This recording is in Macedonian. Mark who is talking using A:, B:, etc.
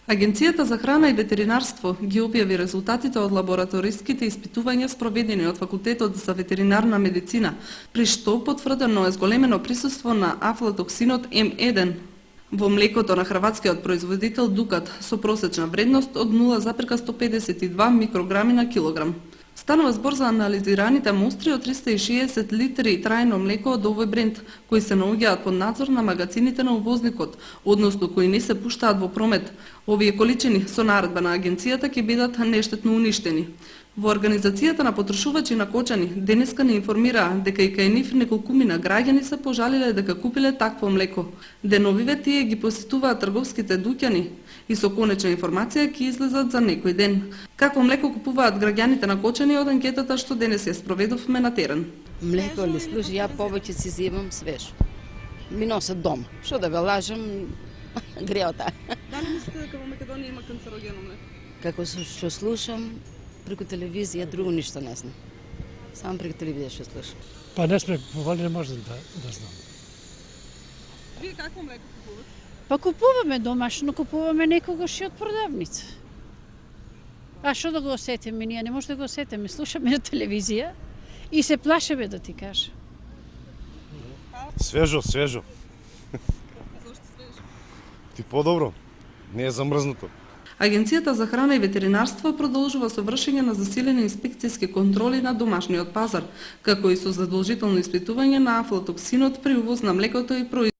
A: Агенцијата за храна и ветеринарство ги објави резултатите од лабораториските испитувања спроведени од Факултетот за ветеринарна медицина, при што потврдено е зголемено присуство на афлатоксинот М1 во млекото на хрватскиот производител Дукат со просечна вредност од 0,152 микрограми на килограм. Станува збор за анализираните мостри од 360 литри трајно млеко од овој бренд, кои се наоѓаат под надзор на магазините на увозникот, односно кои не се пуштаат во промет. Овие количини со наредба на агенцијата ќе бидат нештетно уништени. Во Организацијата на потрошувачи на кочани денеска не информираа дека и кај нив неколкумина граѓани се пожалиле дека купиле такво млеко. Деновиве тие ги посетуваат трговските дуќани и со конечна информација ќе излезат за некој ден. Какво млеко купуваат граѓаните на кочани од анкетата што денес ја спроведовме на терен?
B: Млеко ли слушай, ја повеќе си земам свеж. Ми носат дом. Што да ве лажам, греота.
A: Дали мислите дека во Македонија има канцерогено млеко?
B: Како што слушам преку телевизија, друго ништо не знам. Само преку телевизија што слушам.
C: Па не сме купували, не можам да знам.
A: Вие какво млеко купувате?
D: Па купуваме домашно, купуваме некогаш и од продавница. А што да го осетиме? Ние не може да го осетиме. Слушаме на телевизија и се плашеме, да ти кажа.
E: Свежо.
A: Зошто свежо?
E: Ти подобро. Не е замрзнато.
A: Агенцијата за храна и ветеринарство продолжува со вршење на засилени инспекцијски контроли на домашниот пазар, како и со задолжително испитување на афлатоксинот при увоз на млекото и производот